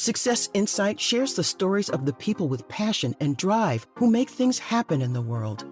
Success Insight shares the stories of the people with passion and drive who make things happen in the world.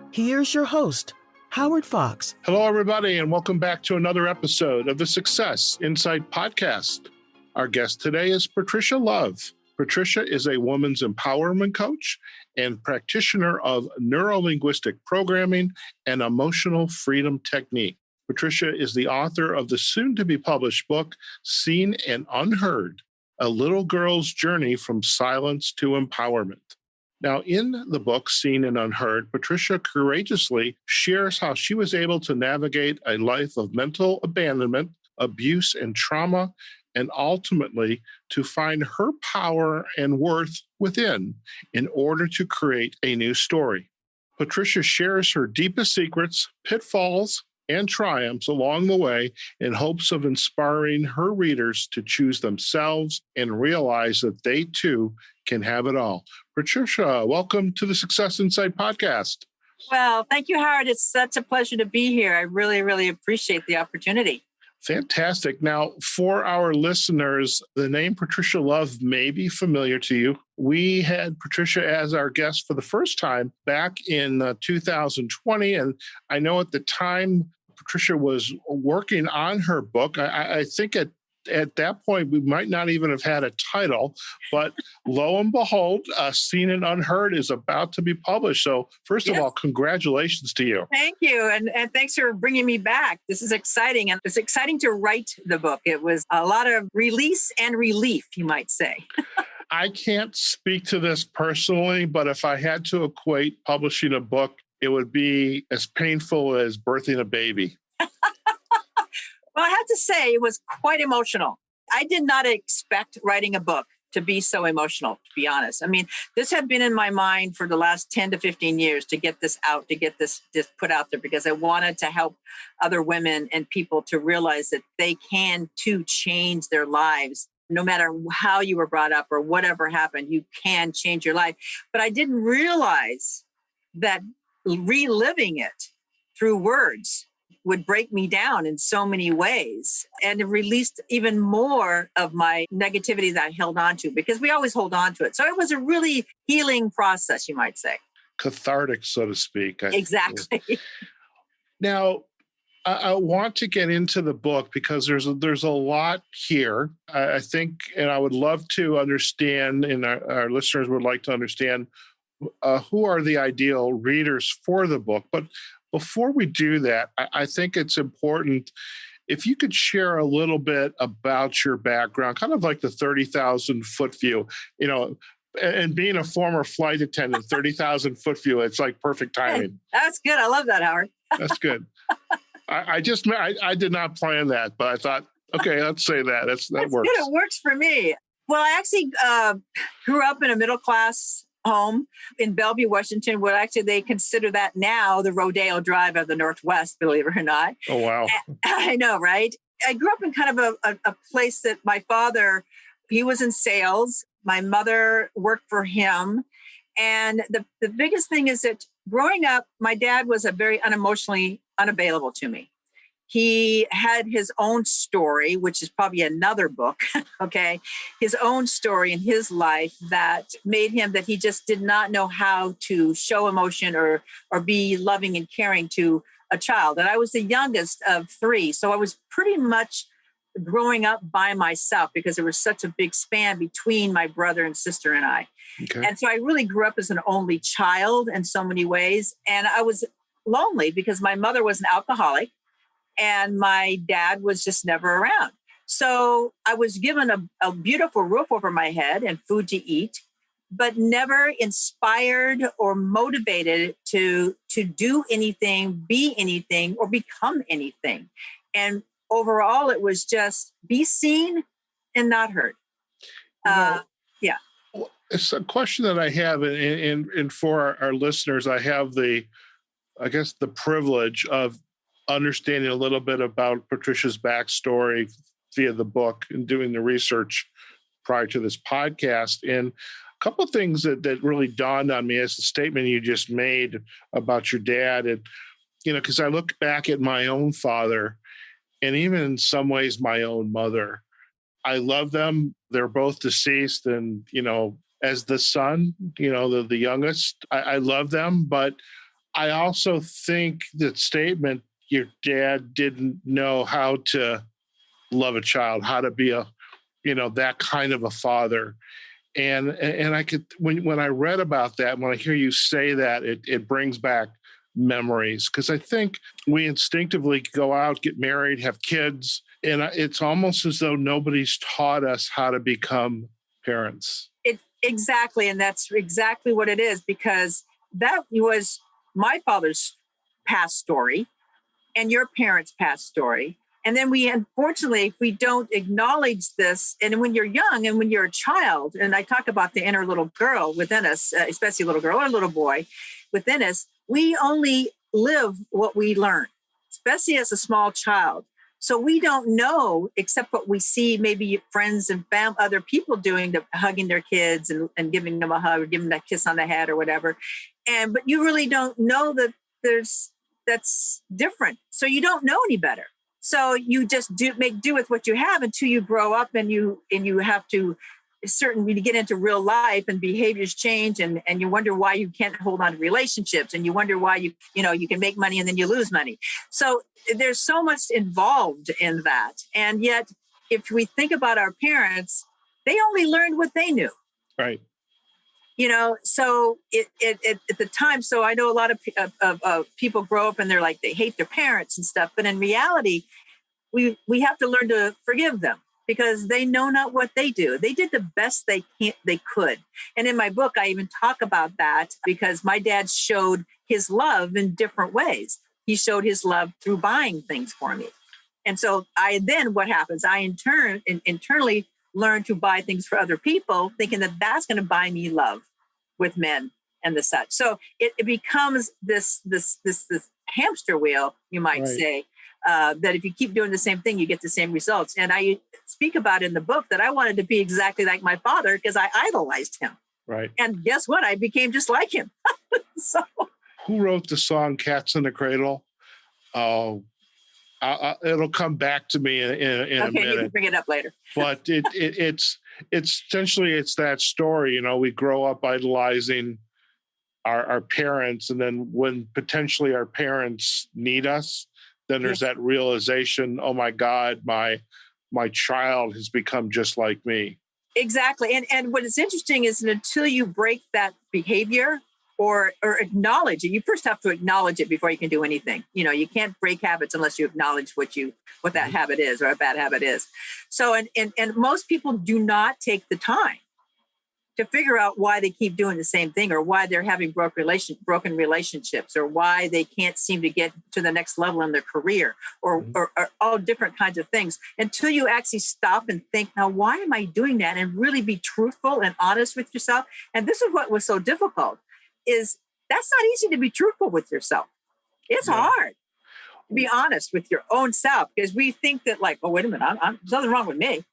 Here's your host, Howard Fox. Hello, everybody, and welcome back to another episode of the Success Insight podcast. Our guest today is Patricia Love. Patricia is a woman's empowerment coach and practitioner of neurolinguistic programming and emotional freedom technique. Patricia is the author of the soon-to-be-published book, Seen and Unheard, A Little Girl's Journey from Silence to Empowerment. Now, in the book, Seen and Unheard, Patricia courageously shares how she was able to navigate a life of mental abandonment, abuse, and trauma, and ultimately to find her power and worth within in order to create a new story. Patricia shares her deepest secrets, pitfalls, and triumphs along the way in hopes of inspiring her readers to choose themselves and realize that they too can have it all. Patricia, welcome to the Success Insight podcast. Well, thank you, Howard. It's such a pleasure to be here. I really, really appreciate the opportunity. Fantastic. Now, for our listeners, the name Patricia Love may be familiar to you. We had Patricia as our guest for the first time back in 2020. And I know at the time, Patricia was working on her book. I think at that point, we might not even have had a title, but lo and behold, Seen and Unheard is about to be published. So first of all, congratulations to you. Thank you. And thanks for bringing me back. This is exciting. And it's exciting to write the book. It was a lot of release and relief, you might say. I can't speak to this personally, but if I had to equate publishing a book, it would be as painful as birthing a baby. Well, I have to say it was quite emotional. I did not expect writing a book to be so emotional, to be honest. I mean, this had been in my mind for the last 10 to 15 years to get this out, to get this put out there, because I wanted to help other women and people to realize that they can too change their lives. No matter how you were brought up or whatever happened, you can change your life. But I didn't realize that reliving it through words would break me down in so many ways. And it released even more of my negativity that I held on to, because we always hold on to it. So it was a really healing process, you might say. Cathartic, so to speak. Exactly. Now, I want to get into the book because there's a lot here. I think, and I would love to understand, and our listeners would like to understand, who are the ideal readers for the book. But before we do that, I think it's important if you could share a little bit about your background, kind of like the 30,000 foot view, and being a former flight attendant, 30,000 foot view, it's like perfect timing. That's good. I love that, Howard. That's good. I did not plan that, but I thought, okay, let's say that. That works. Good. It works for me. Well, I actually grew up in a middle class home in Bellevue, Washington, where actually they consider that now the Rodeo Drive of the Northwest, believe it or not. Oh, wow. I know, right? I grew up in kind of a place that my father, he was in sales. My mother worked for him. And the biggest thing is that growing up, my dad was very unemotionally unavailable to me. He had his own story, which is probably another book, okay? His own story in his life that made him that he just did not know how to show emotion or be loving and caring to a child. And I was the youngest of three. So I was pretty much growing up by myself because there was such a big span between my brother and sister and I. Okay. And so I really grew up as an only child in so many ways. And I was lonely because my mother was an alcoholic. And my dad was just never around. So I was given a beautiful roof over my head and food to eat, but never inspired or motivated to do anything, be anything, or become anything. And overall, it was just be seen and not heard. Yeah. It's a question that I have, and for our listeners, I have the privilege of understanding a little bit about Patricia's backstory via the book and doing the research prior to this podcast. And a couple of things that really dawned on me as the statement you just made about your dad. And, because I look back at my own father and even in some ways my own mother, I love them. They're both deceased. And, as the son, the youngest, I love them. But I also think that statement, your dad didn't know how to love a child, how to be that kind of a father. And I could, when I read about that, when I hear you say that, it brings back memories, because I think we instinctively go out, get married, have kids, and it's almost as though nobody's taught us how to become parents. Exactly. And that's exactly what it is, because that was my father's past story and your parents' past story. And then unfortunately, if we don't acknowledge this, and when you're young and when you're a child, and I talk about the inner little girl within us, especially a little girl or a little boy within us, we only live what we learn, especially as a small child. So we don't know, except what we see maybe friends and other people doing, hugging their kids and giving them a hug or giving them a kiss on the head or whatever. But you really don't know that that's different. So you don't know any better. So you just make do with what you have until you grow up, and you have to when you get into real life and behaviors change, and you wonder why you can't hold on to relationships, and you wonder why you can make money and then you lose money. So there's so much involved in that. And yet, if we think about our parents, they only learned what they knew. Right. So at the time, so I know a lot of people grow up and they're like, they hate their parents and stuff. But in reality, we have to learn to forgive them, because they know not what they do. They did the best they could. And in my book, I even talk about that, because my dad showed his love in different ways. He showed his love through buying things for me. And so what happens? I internally learn to buy things for other people, thinking that that's going to buy me love with men and the such. So it becomes this hamster wheel, you might say, that if you keep doing the same thing, you get the same results. And I speak about in the book that I wanted to be exactly like my father, because I idolized him. Right. And guess what? I became just like him. So who wrote the song "Cats in the Cradle"? Oh, it'll come back to me in a minute. Okay, you can bring it up later. But it's essentially that story. We grow up idolizing our parents, and then when potentially our parents need us, then there's that realization, oh my God, my child has become just like me. Exactly. And what is interesting is that until you break that behavior or acknowledge it, you first have to acknowledge it before you can do anything. You can't break habits unless you acknowledge what that habit is, or a bad habit is. So, and most people do not take the time to figure out why they keep doing the same thing, or why they're having broken relationships, or why they can't seem to get to the next level in their career, or all different kinds of things, until you actually stop and think, now, why am I doing that? And really be truthful and honest with yourself. And this is what was so difficult, is that's not easy to be truthful with yourself. It's hard to be honest with your own self, because we think that, like, oh, wait a minute, there's nothing wrong with me.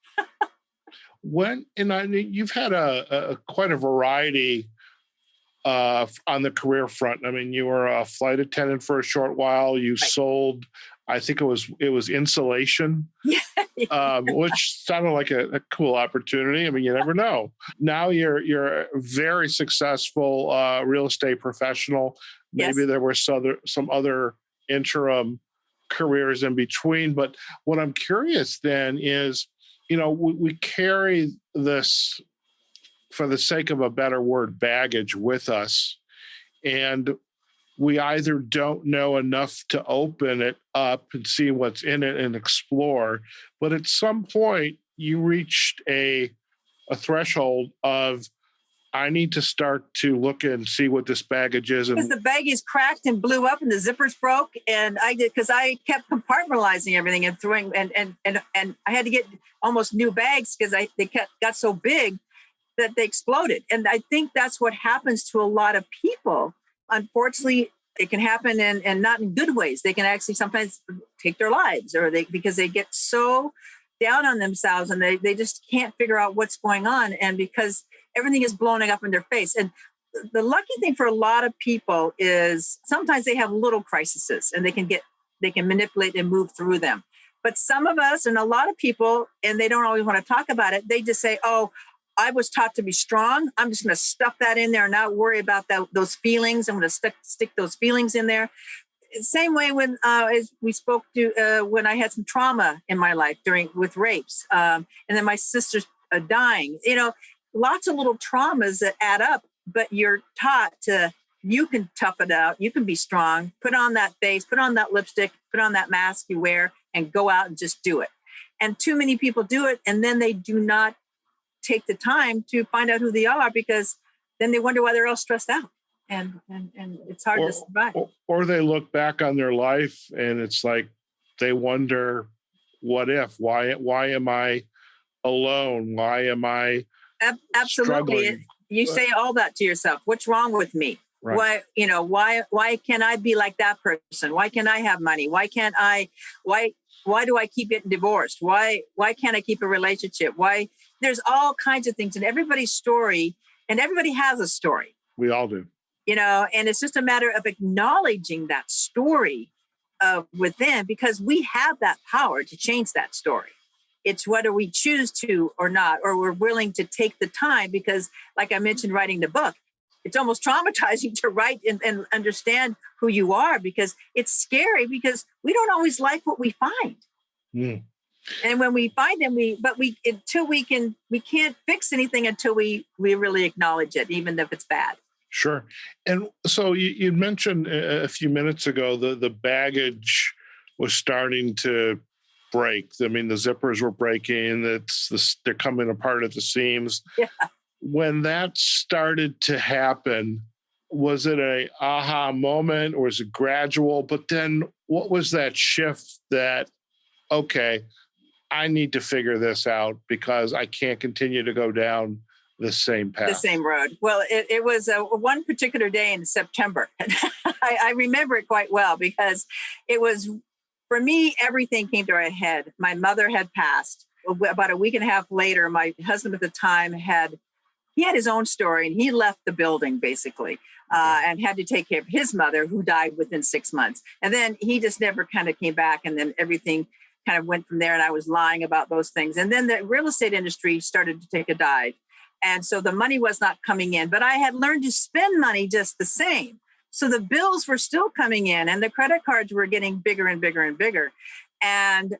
You've had a quite a variety on the career front. I mean, you were a flight attendant for a short while. You sold, I think it was insulation, which sounded like a cool opportunity. I mean, you never know. Now you're a very successful real estate professional. Maybe there were some other interim careers in between. But what I'm curious then is, we carry this, for the sake of a better word, baggage with us. And we either don't know enough to open it up and see what's in it and explore. But at some point, you reached a threshold of, I need to start to look and see what this baggage is. Because the baggie cracked and blew up and the zippers broke. And because I kept compartmentalizing everything and throwing, and I had to get almost new bags because they got so big that they exploded. And I think that's what happens to a lot of people. Unfortunately, it can happen and not in good ways. They can actually sometimes take their lives, because they get so down on themselves and they just can't figure out what's going on. And because everything is blowing up in their face. And the lucky thing for a lot of people is sometimes they have little crises and they can manipulate and move through them. But some of us and a lot of people, and they don't always want to talk about it, they just say, oh, I was taught to be strong. I'm just going to stuff that in there and not worry about those feelings. I'm going to stick those feelings in there. Same way when as we spoke to when I had some trauma in my life with rapes, and then my sister's dying. Lots of little traumas that add up. But you're taught you can tough it out. You can be strong. Put on that face. Put on that lipstick. Put on that mask you wear, and go out and just do it. And too many people do it, and then they do not take the time to find out who they are, because then they wonder why they're all stressed out. And it's hard to survive. Or they look back on their life and it's like they wonder, what if? Why am I alone? Why am I absolutely struggling? You say all that to yourself. What's wrong with me? Right. Why can't I be like that person? Why can't I have money? Why can't I? Why do I keep getting divorced? Why can't I keep a relationship? Why? There's all kinds of things in everybody's story, and everybody has a story. We all do. And it's just a matter of acknowledging that story within, because we have that power to change that story. It's whether we choose to or not, or we're willing to take the time, because like I mentioned, writing the book, it's almost traumatizing to write and understand who you are, because it's scary, because we don't always like what we find. Mm. And when we find them, we can't fix anything until we really acknowledge it, even if it's bad. Sure. And so you mentioned a few minutes ago the baggage was starting to break. I mean, the zippers were breaking. They're coming apart at the seams. Yeah. When that started to happen, was it a aha moment, or was it gradual? But then what was that shift that, okay, I need to figure this out because I can't continue to go down the same path? The same road. Well, it was one particular day in September. I remember it quite well, because it was, for me, everything came to a head. My mother had passed. About a week and a half later, my husband at the time had his own story, and he left the building basically, and had to take care of his mother, who died within 6 months. And then he just never kind of came back, and then everything kind of went from there, and I was lying about those things. And then the real estate industry started to take a dive. And so the money was not coming in, but I had learned to spend money just the same. So the bills were still coming in, and the credit cards were getting bigger and bigger and bigger. And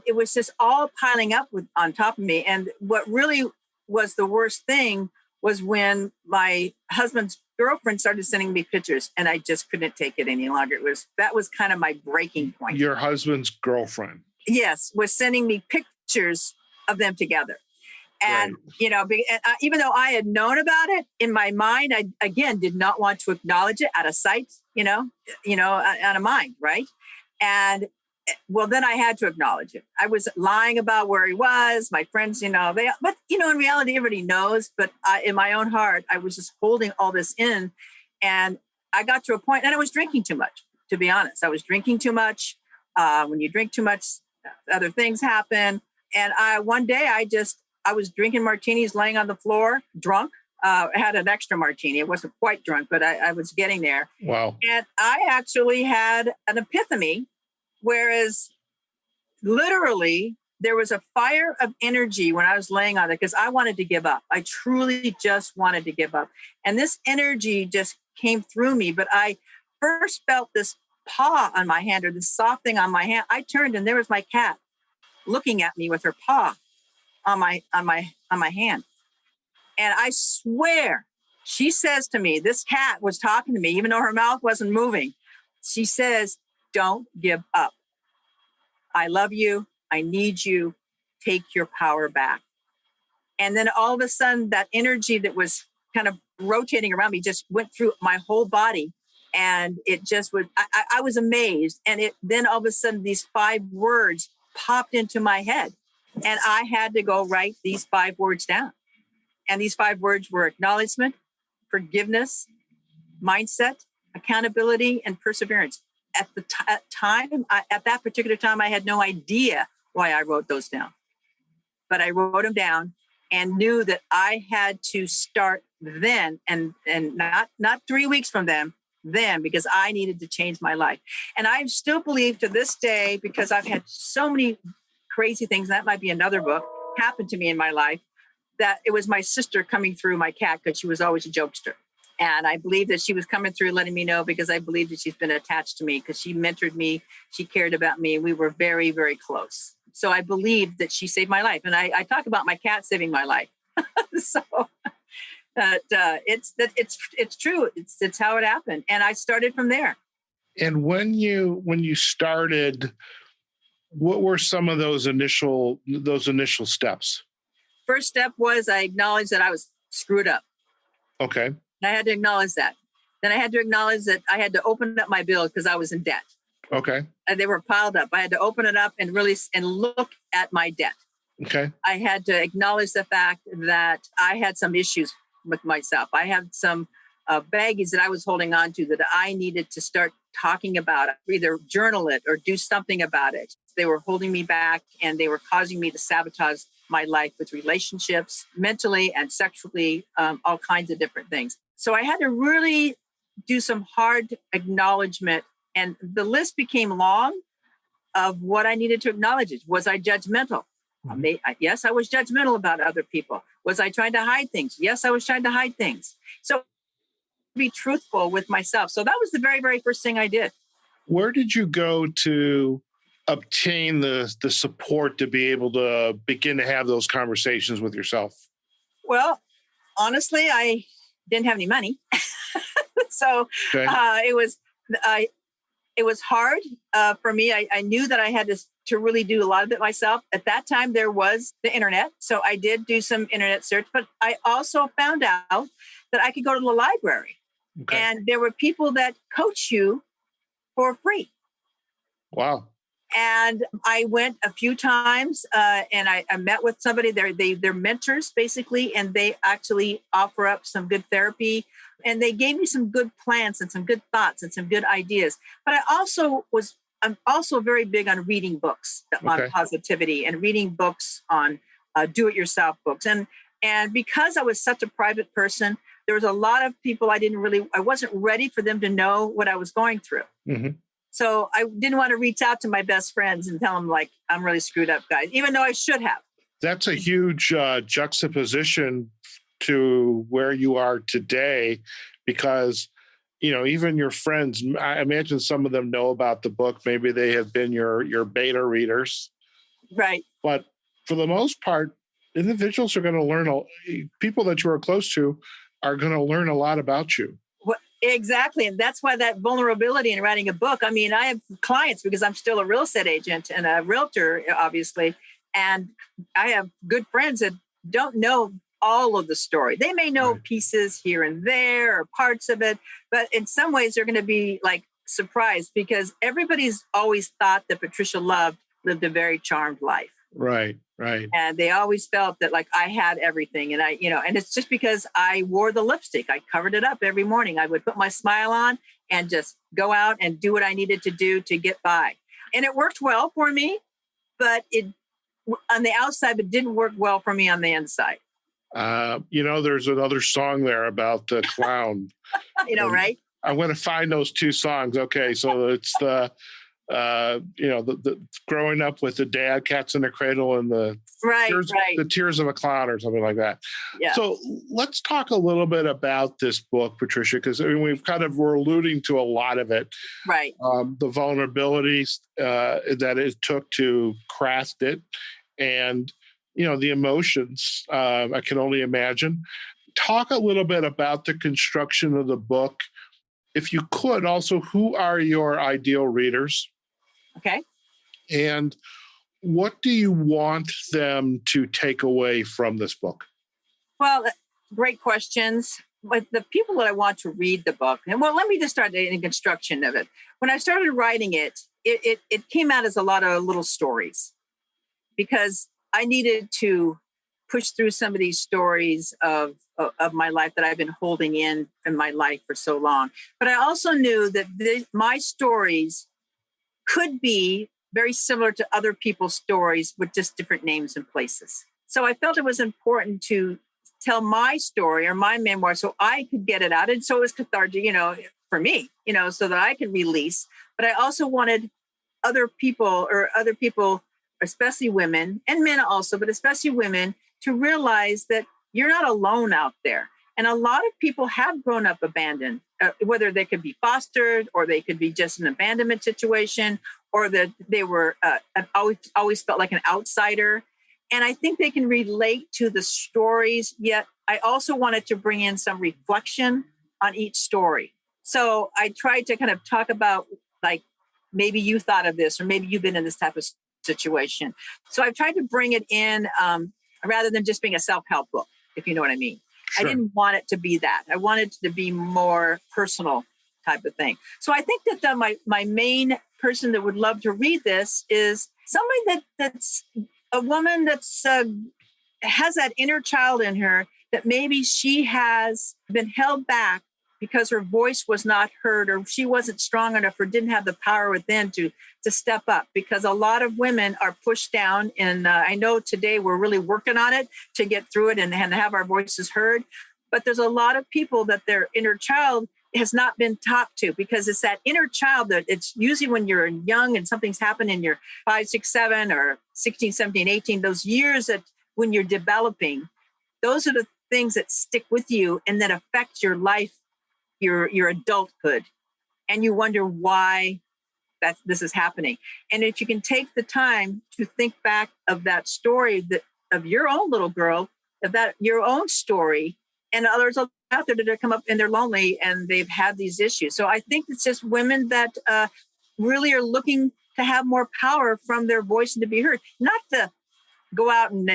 it was just all piling up on top of me. And what really was the worst thing was when my husband's girlfriend started sending me pictures, and I just couldn't take it any longer. That was kind of my breaking point. Your husband's girlfriend? Yes, was sending me pictures of them together. And, right. Even though I had known about it in my mind, I, again, did not want to acknowledge it out of sight, out of mind. Right. And well, then I had to acknowledge it. I was lying about where he was. My friends, in reality, everybody knows. But in my own heart, I was just holding all this in. And I got to a point, and I was drinking too much, to be honest. I was drinking too much. When you drink too much, other things happen. And one day I was drinking martinis, laying on the floor, drunk. I had an extra martini. It wasn't quite drunk, but I was getting there. Wow. And I actually had an epiphany, whereas literally there was a fire of energy when I was laying on it, because I wanted to give up. I truly just wanted to give up. And this energy just came through me. But I first felt this paw on my hand, or this soft thing on my hand. I turned, and there was my cat looking at me with her paw on my hand. And I swear, she says to me, this cat was talking to me, even though her mouth wasn't moving. She says, "Don't give up. I love you. I need you. Take your power back." And then all of a sudden, that energy that was kind of rotating around me just went through my whole body. And it just would, I was amazed. And then all of a sudden, these 5 words popped into my head. And I had to go write these 5 words down. And these 5 words were acknowledgement, forgiveness, mindset, accountability, and perseverance. At that particular time, I had no idea why I wrote those down. But I wrote them down and knew that I had to start then, and not 3 weeks from then, them because I needed to change my life. And I still believe to this day, because I've had so many crazy things, that might be another book, happened to me in my life, that it was my sister coming through my cat because she was always a jokester. And I believe that she was coming through letting me know because I believe that she's been attached to me because she mentored me. She cared about me. We were very, very close. So I believe that she saved my life. And I talk about my cat saving my life. So it's true. It's how it happened. And I started from there. And when you started, what were some of those initial steps? First step was I acknowledged that I was screwed up. Okay. I had to acknowledge that. Then I had to acknowledge that I had to open up my bills because I was in debt. Okay. And they were piled up. I had to open it up and look at my debt. Okay. I had to acknowledge the fact that I had some issues with myself. I had some baggage that I was holding on to that I needed to start talking about, either journal it or do something about it. They were holding me back and they were causing me to sabotage my life with relationships, mentally and sexually, all kinds of different things. So I had to really do some hard acknowledgement, and the list became long of what I needed to acknowledge. Was I judgmental? Mm-hmm. Yes, I was judgmental about other people. Was I trying to hide things? Yes, I was trying to hide things. So be truthful with myself. So that was the very, very first thing I did. Where did you go to obtain the support to be able to begin to have those conversations with yourself? Well, honestly, I didn't have any money. So okay. It was hard for me. I knew that I had to really do a lot of it myself. At that time, there was the internet. So I did do some internet search, but I also found out that I could go to the library. Okay. And there were people that coach you for free. Wow. And I went a few times and I met with somebody. They're mentors, basically, and they actually offer up some good therapy. And they gave me some good plans and some good thoughts and some good ideas. But I'm also very big on reading books on positivity and reading books on do-it-yourself books. And because I was such a private person, there was a lot of people I wasn't ready for them to know what I was going through. Mm-hmm. So I didn't want to reach out to my best friends and tell them, like, I'm really screwed up, guys, even though I should have. That's a huge juxtaposition to where you are today, because, even your friends, I imagine some of them know about the book. Maybe they have been your beta readers. Right. But for the most part, individuals are going to learn, people that you are close to are going to learn a lot about you. Exactly. And that's why that vulnerability in writing a book. I mean, I have clients because I'm still a real estate agent and a realtor, obviously. And I have good friends that don't know all of the story. They may know pieces here and there or parts of it, but in some ways they're going to be like surprised because everybody's always thought that Patricia Love lived a very charmed life. Right. And they always felt that, like, I had everything. And and it's just because I wore the lipstick. I covered it up every morning. I would put my smile on and just go out and do what I needed to do to get by. And it worked well for me, but on the outside, but didn't work well for me on the inside. There's another song there about the clown. Right? I'm going to find those two songs. Okay. So it's the growing up with the dad, Cats in the Cradle, and the tears of a clown, or something like that. Yeah. So let's talk a little bit about this book, Patricia, because we're alluding to a lot of it. Right. The vulnerabilities that it took to craft it, and the emotions. I can only imagine. Talk a little bit about the construction of the book. If you could, also, who are your ideal readers? Okay. And what do you want them to take away from this book? Well, great questions. But the people that I want to read the book, and let me just start the construction of it. When I started writing it came out as a lot of little stories because I needed to push through some of these stories of my life that I've been holding in my life for so long. But I also knew that my stories could be very similar to other people's stories with just different names and places. So I felt it was important to tell my story or my memoir so I could get it out. And so it was cathartic, for me, so that I could release. But I also wanted other people, especially women and men also, but especially women, to realize that you're not alone out there. And a lot of people have grown up abandoned, whether they could be fostered or they could be just an abandonment situation, or that they were always felt like an outsider. And I think they can relate to the stories, yet I also wanted to bring in some reflection on each story. So I tried to kind of talk about, like, maybe you thought of this, or maybe you've been in this type of situation. So I've tried to bring it in rather than just being a self-help book, if you know what I mean. Sure. I didn't want it to be that. I wanted it to be more personal type of thing. So I think that my main person that would love to read this is somebody that's a woman that's has that inner child in her, that maybe she has been held back because her voice was not heard, or she wasn't strong enough, or didn't have the power within to step up, because a lot of women are pushed down. And I know today we're really working on it to get through it and have our voices heard. But there's a lot of people that their inner child has not been talked to, because it's that inner child that it's usually when you're young and something's happened in your 5, 6, 7, or 16, 17, 18, those years that when you're developing, those are the things that stick with you and that affect your life, your adulthood, and you wonder why this is happening. And if you can take the time to think back of that story, of your own little girl, of that your own story, and others out there that have come up and they're lonely and they've had these issues. So I think it's just women that really are looking to have more power from their voice and to be heard, not to go out and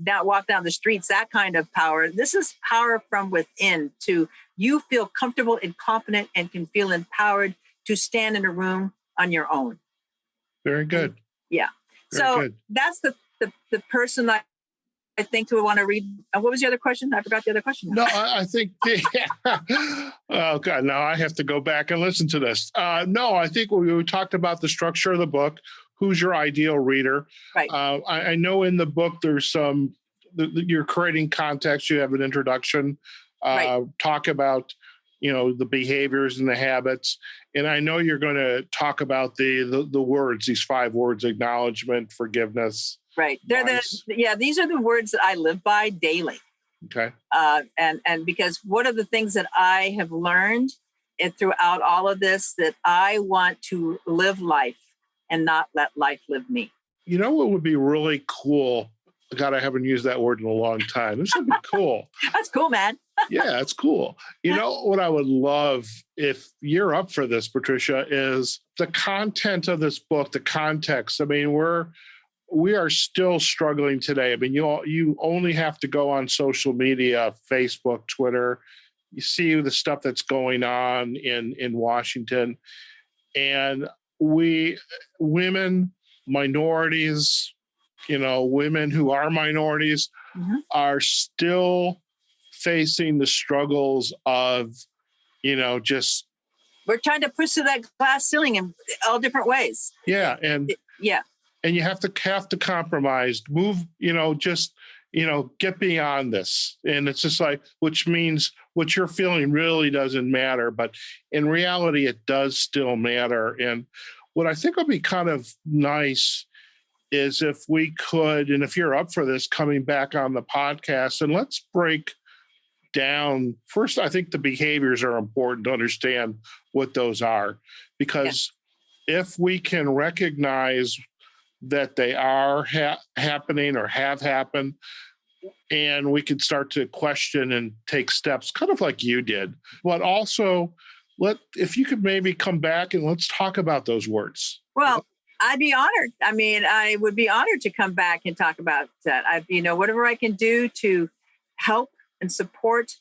not walk down the streets, that kind of power. This is power from within, to you feel comfortable and confident and can feel empowered to stand in a room on your own. Very good. Yeah. Very good. That's the person that I think we want to read. What was the other question? I forgot the other question. No, I think, oh God, now I have to go back and listen to this. No, I think we talked about the structure of the book. Who's your ideal reader? Right. I know in the book there's you're creating context. You have an introduction. Right. Talk about, the behaviors and the habits. And I know you're going to talk about the words, these 5 words: acknowledgement, forgiveness. Right. These are the words that I live by daily. Okay. And because one of the things that I have learned throughout all of this, that I want to live life and not let life live me. You know what would be really cool? God, I haven't used that word in a long time. This would be cool. That's cool, man. Yeah, it's cool. You know what I would love, if you're up for this, Patricia, is the content of this book, the context. I mean, we are still struggling today. I mean, you only have to go on social media, Facebook, Twitter. You see the stuff that's going on in Washington. And women, minorities, women who are minorities, are still facing the struggles of, just. We're trying to push through that glass ceiling in all different ways. Yeah. And you have to compromise, move, get beyond this. And it's just like, which means what you're feeling really doesn't matter, but in reality, it does still matter. And what I think would be kind of nice is if we could, and if you're up for this, coming back on the podcast, and let's break down. First, I think the behaviors are important to understand what those are, because if we can recognize that they are happening or have happened, and we can start to question and take steps, kind of like you did. But also, if you could maybe come back and let's talk about those words. Well, I'd be honored. I mean, I would be honored to come back and talk about that. Whatever I can do to help and support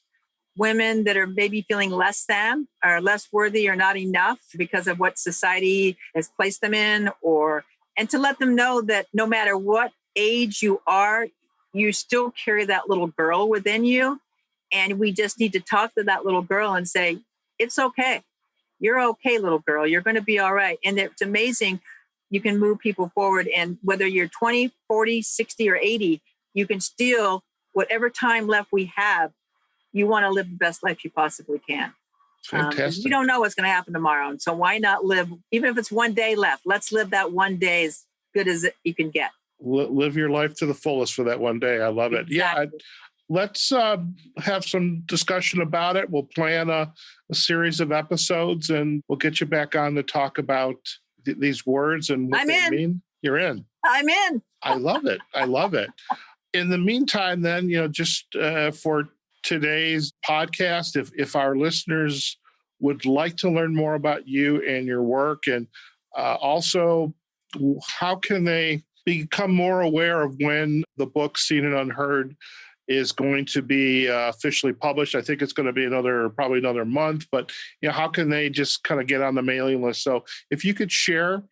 women that are maybe feeling less than, or less worthy, or not enough because of what society has placed them in, and to let them know that no matter what age you are, you still carry that little girl within you. And we just need to talk to that little girl and say, it's okay. You're okay, little girl. You're going to be all right. And it's amazing. You can move people forward. And whether you're 20, 40, 60, or 80, you can still, whatever time left we have, you want to live the best life you possibly can. Because we Fantastic. don't know what's going to happen tomorrow. And so why not live, even if it's one day left, let's live that one day as good as you can get. Live your life to the fullest for that one day. I love it. Exactly. Yeah. Let's have some discussion about it. We'll plan a series of episodes and we'll get you back on to talk about these words and what they mean. You're in. I'm in. I love it. I love it. In the meantime, then, just for today's podcast, if our listeners would like to learn more about you and your work, and also how can they become more aware of when the book Seen and Unheard is going to be officially published? I think it's going to be probably another month, but how can they just kind of get on the mailing list? So if you could share,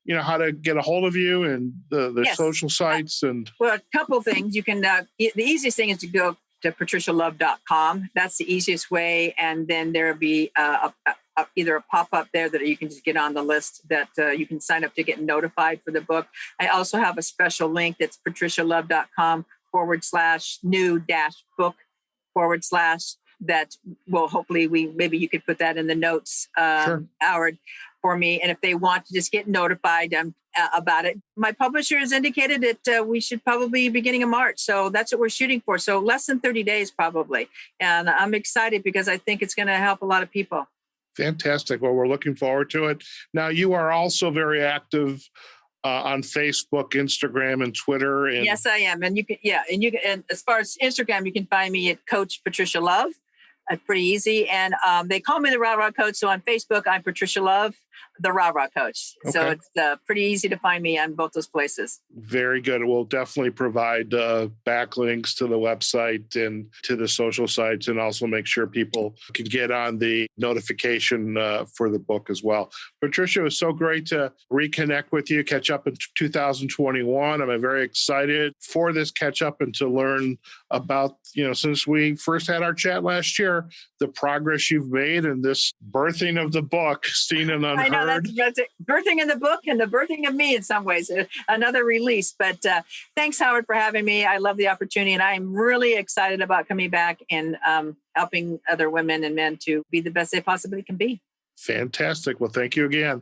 how to get a hold of you and the Yes. social sites Well, a couple of things. You can, the easiest thing is to go to patricialove.com. That's the easiest way. And then there'll be either a pop-up there that you can just get on the list that you can sign up to get notified for the book. I also have a special link that's patricialove.com/new-book/ that will hopefully maybe you could put that in the notes, Sure. Howard, for me. And if they want to just get notified about it, my publisher has indicated that we should probably be beginning of March. So that's what we're shooting for. So less than 30 days probably. And I'm excited because I think it's going to help a lot of people. Fantastic. Well, we're looking forward to it. Now, you are also very active on Facebook, Instagram, and Twitter. And yes, I am. And and as far as Instagram, you can find me at Coach Patricia Love. Pretty easy. And they call me the Rah Rah Coach. So on Facebook, I'm Patricia Love, the Rah Rah Coach. Okay. So it's pretty easy to find me on both those places. Very good. We'll definitely provide backlinks to the website and to the social sites, and also make sure people can get on the notification for the book as well. Patricia, it was so great to reconnect with you, catch up in 2021. I'm very excited for this catch up and to learn about, since we first had our chat last year, the progress you've made in this birthing of the book, Seen and Unheard. I know that's it. Birthing in the book and the birthing of me in some ways, another release. But thanks, Howard, for having me. I love the opportunity, and I'm really excited about coming back and helping other women and men to be the best they possibly can be. Fantastic. Well, thank you again.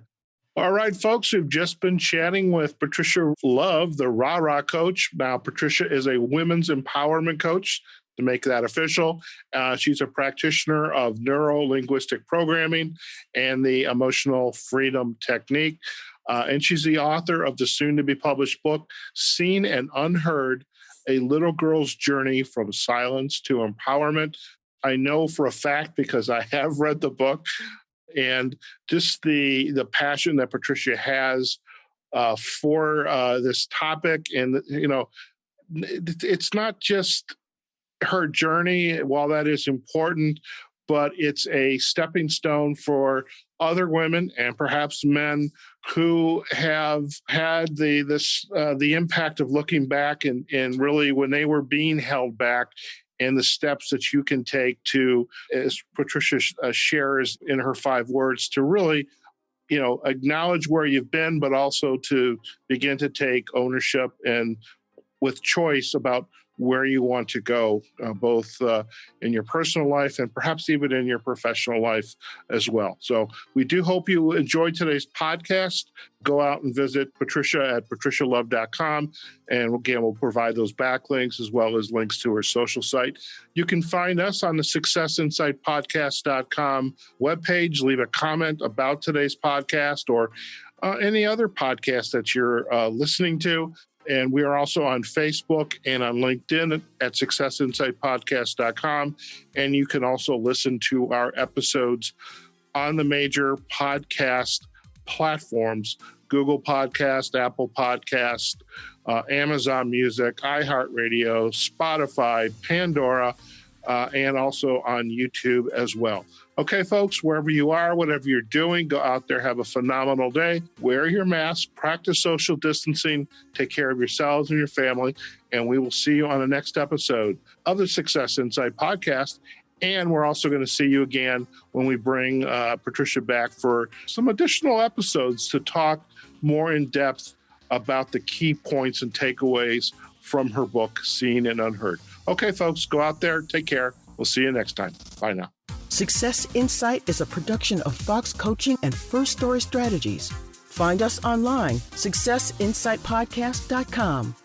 All right, folks, we've just been chatting with Patricia Love, the Rah Rah Coach. Now, Patricia is a women's empowerment coach, to make that official. She's a practitioner of neurolinguistic programming and the emotional freedom technique. And she's the author of the soon-to-be-published book, Seen and Unheard, A Little Girl's Journey from Silence to Empowerment. I know for a fact because I have read the book, and just the passion that Patricia has for this topic. And, it's not just her journey, while that is important, but it's a stepping stone for other women and perhaps men who have had the impact of looking back and really when they were being held back, and the steps that you can take to, as Patricia shares in her 5 words, to really, acknowledge where you've been, but also to begin to take ownership and with choice about where you want to go, both in your personal life and perhaps even in your professional life as well. So we do hope you enjoyed today's podcast. Go out and visit Patricia at patricialove.com. And again, we'll provide those backlinks as well as links to her social site. You can find us on the successinsightpodcast.com webpage. Leave a comment about today's podcast or any other podcast that you're listening to. And we are also on Facebook and on LinkedIn at successinsightpodcast.com. And you can also listen to our episodes on the major podcast platforms: Google Podcast, Apple Podcast, Amazon Music, iHeartRadio, Spotify, Pandora, and also on YouTube as well. Okay, folks, wherever you are, whatever you're doing, go out there, have a phenomenal day. Wear your mask, practice social distancing, take care of yourselves and your family, and we will see you on the next episode of the Success Insight podcast. And we're also going to see you again when we bring Patricia back for some additional episodes to talk more in depth about the key points and takeaways from her book, Seen and Unheard. Okay, folks, go out there, take care. We'll see you next time. Bye now. Success Insight is a production of Fox Coaching and First Story Strategies. Find us online, successinsightpodcast.com.